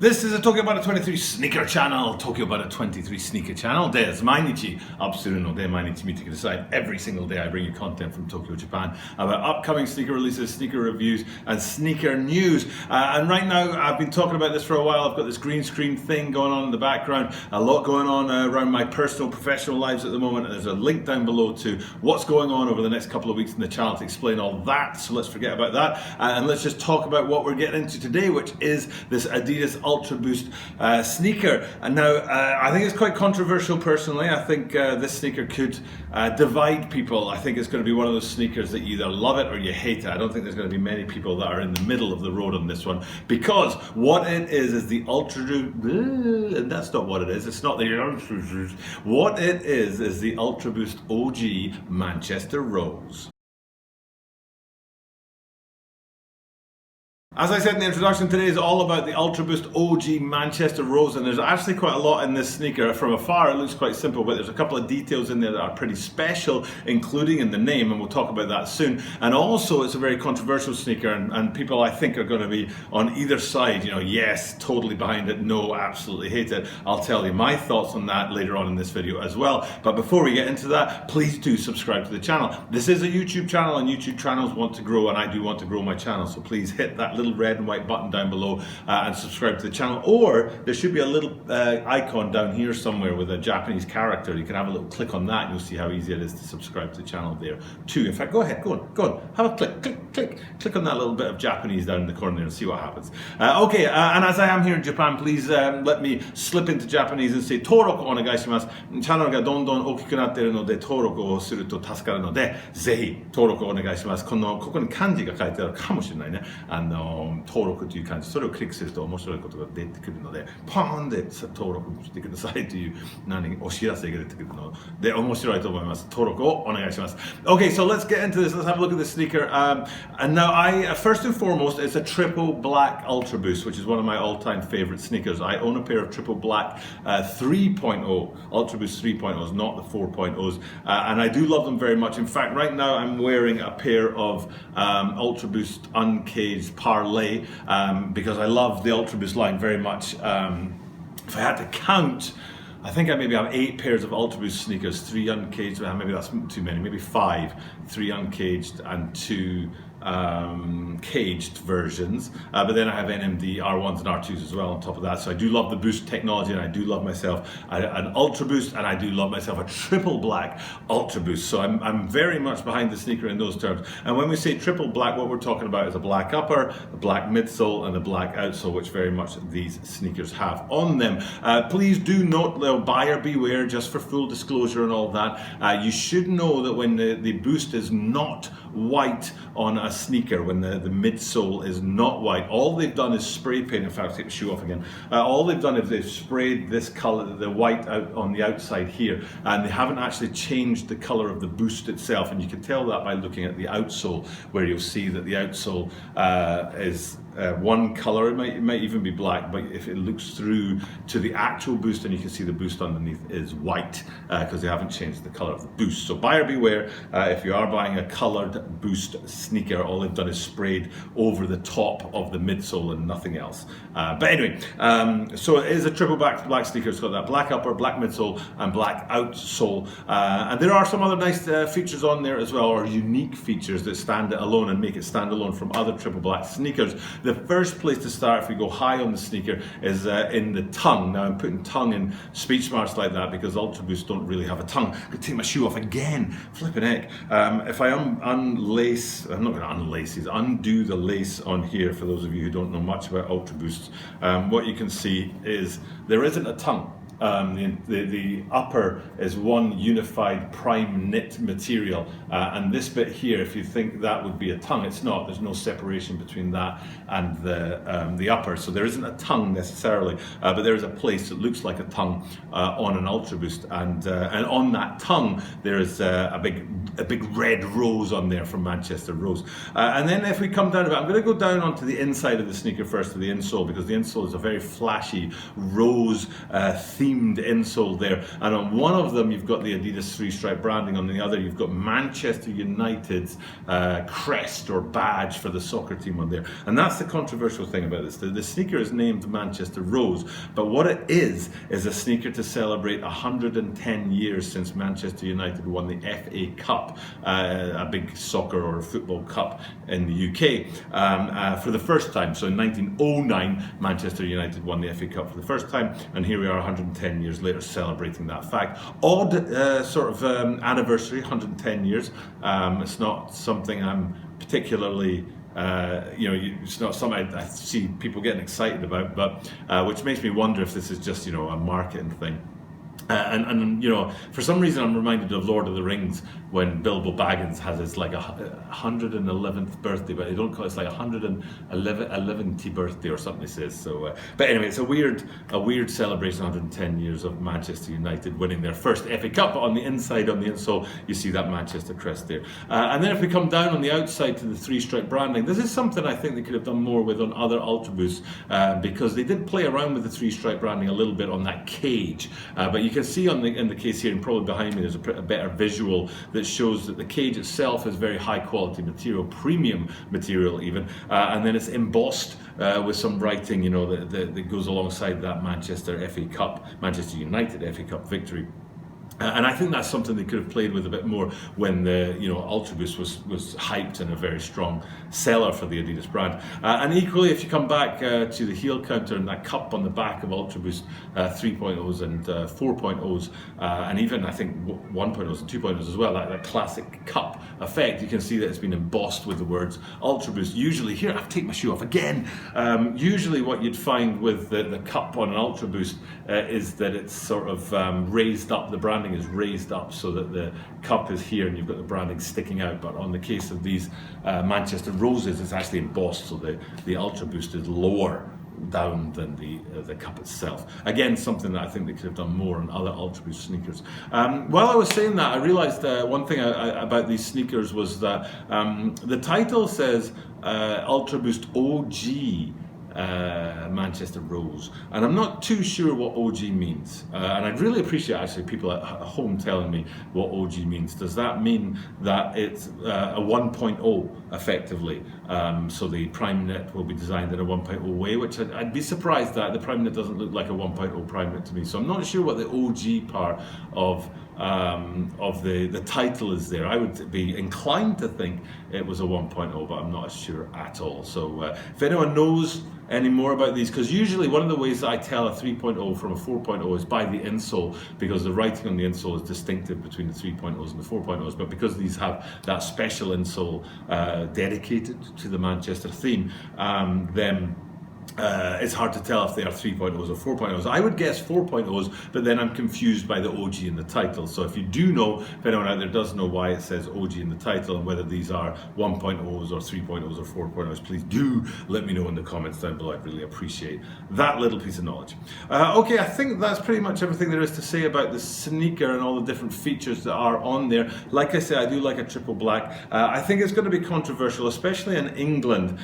This is a Tokyo About 23 sneaker channel, Tokyo About 23 sneaker channel です。毎日アップするので毎日見てください。Every single day I bring you content from Tokyo, Japan about upcoming sneaker releases, sneaker reviews, and sneaker news. And right now, I've been talking about this for a while. I've got this green screen thing going on in the background. A lot going on around my personal, professional lives at the moment. And there's a link down below to what's going on over the next couple of weeks in the channel to explain all that. So let's forget about that. And let's just talk about what we're getting into today, which is this Adidas UltraBOOST sneaker. And now I think it's quite controversial personally. I think this sneaker could divide people. I think it's going to be one of those sneakers that you either love it or you hate it. I don't think there's going to be many people that are in the middle of the road on this one, because what it is the and that's not what it is. It's not the what it is the UltraBOOST OG Manchester Rose. As I said in the introduction, today is all about the UltraBOOST OG Manchester Rose, and there's actually quite a lot in this sneaker. From afar it looks quite simple, but there's a couple of details in there that are pretty special, including in the name, and we'll talk about that soon. And also it's a very controversial sneaker, and people I think are going to be on either side, you know, yes, totally behind it, no, absolutely hate it. I'll tell you my thoughts on that later on in this video as well. But before we get into that, please do subscribe to the channel. This is a YouTube channel, and YouTube channels want to grow, and I do want to grow my channel, so please hit that little red and white button down below and subscribe to the channel. Or there should be a little icon down here somewhere with a Japanese character. You can have a little click on that and you'll see how easy it is to subscribe to the channel there too. In fact, go ahead, go on, have a click on that little bit of Japanese down in the corner there and see what happens. Okay, and as I am here in Japan, please let me slip into Japanese and say 登録お願いします。チャンネルがどんどん大きくなっているので登録をすると助かるので、ぜひ登録お願いします。ここに漢字が書いてあるかもしれないね。登録という感じ、それをクリックすると面白いことが出てくるので、パーンで登録してくださいというお知らせが出てくるので面白いと思います。登録をお願いします。Okay, so let's get into this. Let's have a look at this sneaker. And now first and foremost, it's a triple black UltraBOOST, which is one of my all-time favorite sneakers. I own a pair of triple black 3.0 UltraBOOST 3.0s, not the 4.0s, and I do love them very much. In fact, right now I'm wearing a pair of UltraBOOST Uncaged Parlay. Because I love the UltraBOOST line very much. If I had to count, I think I maybe have 8 pairs of UltraBOOST sneakers, 3 uncaged, maybe that's too many, maybe 5, 3 uncaged and 2 caged versions, but then I have NMD R1s and R2s as well on top of that. So I do love the Boost technology, and I do love myself an UltraBOOST, and I do love myself a triple black UltraBOOST. So I'm very much behind the sneaker in those terms. And when we say triple black, what we're talking about is a black upper, a black midsole, and a black outsole, which very much these sneakers have on them. Please do note, buyer beware, just for full disclosure and all that. You should know that when the Boost is not white on a sneaker, when the midsole is not white, all they've done is spray paint. In fact, I'll take the shoe off again. All they've done is they've sprayed this color, the white, out on the outside here, and they haven't actually changed the color of the Boost itself. And you can tell that by looking at the outsole, where you'll see that the outsole is one color. It might even be black, but if it looks through to the actual Boost, then you can see the Boost underneath is white, because they haven't changed the color of the Boost. So buyer beware if you are buying a colored Boost sneaker. All they've done is sprayed over the top of the midsole and nothing else. But anyway, so it is a triple black sneaker. It's got that black upper, black midsole, and black outsole. And there are some other nice features on there as well, or unique features that stand it alone and make it stand alone from other triple black sneakers. The first place to start, if we go high on the sneaker, is in the tongue. Now I'm putting tongue in speech marks like that because UltraBOOST don't really have a tongue. I could take my shoe off again, flipping heck. If I unlace, I'm not going to unlace these, undo the lace on here for those of you who don't know much about UltraBOOST, what you can see is there isn't a tongue. The upper is one unified prime knit material, and this bit here, if you think that would be a tongue, it's not. There's no separation between that and the upper, so there isn't a tongue necessarily, but there is a place that looks like a tongue on an UltraBOOST, and on that tongue there is a big red rose on there from Manchester Rose. And then if we come down a bit, I'm going to go down onto the inside of the sneaker first, to the insole, because the insole is a very flashy rose theme themed insole there, and on one of them you've got the Adidas three-stripe branding, on the other you've got Manchester United's crest or badge for the soccer team on there. And that's the controversial thing about this. The sneaker is named Manchester Rose, but what it is a sneaker to celebrate 110 years since Manchester United won the FA Cup, a big soccer or football cup in the UK, for the first time. So in 1909, Manchester United won the FA Cup for the first time, and here we are 110 years later celebrating that fact. Odd anniversary, 110 years. It's not something I'm particularly it's not something I see people getting excited about, but which makes me wonder if this is just a marketing thing. And for some reason I'm reminded of Lord of the Rings when Bilbo Baggins has his 111th birthday, but they don't call it, it's like 111th birthday or something he says. So, but anyway, it's a weird celebration, 110 years of Manchester United winning their first FA Cup. But on the inside, on the insole, you see that Manchester crest there. And then if we come down on the outside to the three-stripe branding, this is something I think they could have done more with on other UltraBOOST, because they did play around with the three-stripe branding a little bit on that cage. But you can see in the case here, and probably behind me, there's a better visual that shows that the cage itself is very high quality material, premium material even, and then it's embossed with some writing, that goes alongside that Manchester United FA Cup victory. And I think that's something they could have played with a bit more when the UltraBOOST was hyped and a very strong seller for the Adidas brand. And equally, if you come back to the heel counter and that cup on the back of UltraBOOST 3.0s and 4.0s, and even I think 1.0s and 2.0s as well, that classic cup effect, you can see that it's been embossed with the words UltraBOOST. Usually, here, I have to take my shoe off again. Usually what you'd find with the cup on an UltraBOOST is that it's sort of raised up, the branding is raised up so that the cup is here and you've got the branding sticking out. But on the case of these Manchester Roses, it's actually embossed, so the UltraBOOST is lower down than the cup itself. Again, something that I think they could have done more on other UltraBOOST sneakers. While I was saying that, I realized one thing about these sneakers was that the title says UltraBOOST OG Manchester Rose, and I'm not too sure what OG means, and I'd really appreciate actually people at home telling me what OG means. Does that mean that it's a 1.0 effectively, so the Prime Knit will be designed in a 1.0 way, which I'd be surprised that the Prime Knit doesn't look like a 1.0 Prime Knit to me, so I'm not sure what the OG part of the title is there. I would be inclined to think it was a 1.0, but I'm not sure at all. So if anyone knows any more about these, because usually one of the ways that I tell a 3.0 from a 4.0 is by the insole, because the writing on the insole is distinctive between the 3.0s and the 4.0s, but because these have that special insole dedicated to the Manchester theme, then it's hard to tell if they are 3.0s or 4.0s. I would guess 4.0s, but then I'm confused by the OG in the title. So if you do know, if anyone out there does know why it says OG in the title and whether these are 1.0s or 3.0s or 4.0s, please do let me know in the comments down below. I'd really appreciate that little piece of knowledge. Okay, I think that's pretty much everything there is to say about the sneaker and all the different features that are on there. Like I said, I do like a triple black. I think it's going to be controversial, especially in England.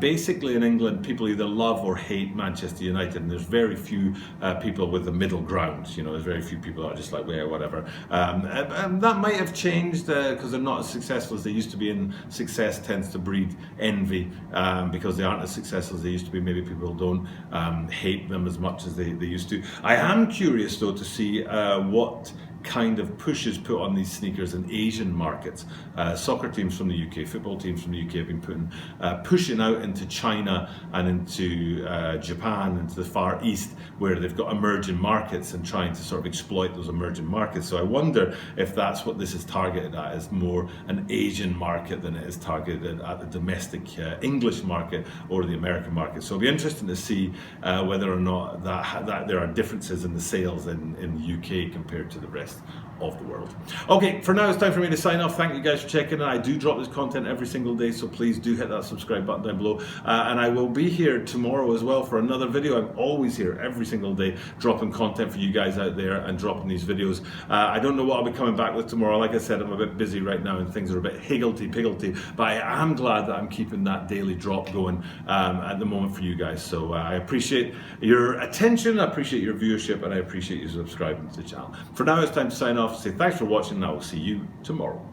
Basically in England, people either love or hate Manchester United, and there's very few people with the middle ground. There's very few people that are just like, well, whatever. And that might have changed because they're not as successful as they used to be, and success tends to breed envy because they aren't as successful as they used to be. Maybe people don't hate them as much as they used to. I am curious though to see what kind of pushes put on these sneakers in Asian markets. Soccer teams from the UK, football teams from the UK have been pushing out into China and into Japan, into the Far East, where they've got emerging markets and trying to sort of exploit those emerging markets. So I wonder if that's what this is targeted at, is more an Asian market than it is targeted at the domestic English market or the American market. So it'll be interesting to see whether or not that there are differences in the sales in the UK compared to the rest of the world. Okay, for now it's time for me to sign off. Thank you guys for checking in. I do drop this content every single day, so please do hit that subscribe button down below. And I will be here tomorrow as well for another video. I'm always here every single day dropping content for you guys out there and dropping these videos. I don't know what I'll be coming back with tomorrow. Like I said, I'm a bit busy right now and things are a bit higgledy-piggledy, but I am glad that I'm keeping that daily drop going at the moment for you guys. So I appreciate your attention, I appreciate your viewership, and I appreciate you subscribing to the channel. For now, it's time to sign off. Say thanks for watching, and I will see you tomorrow.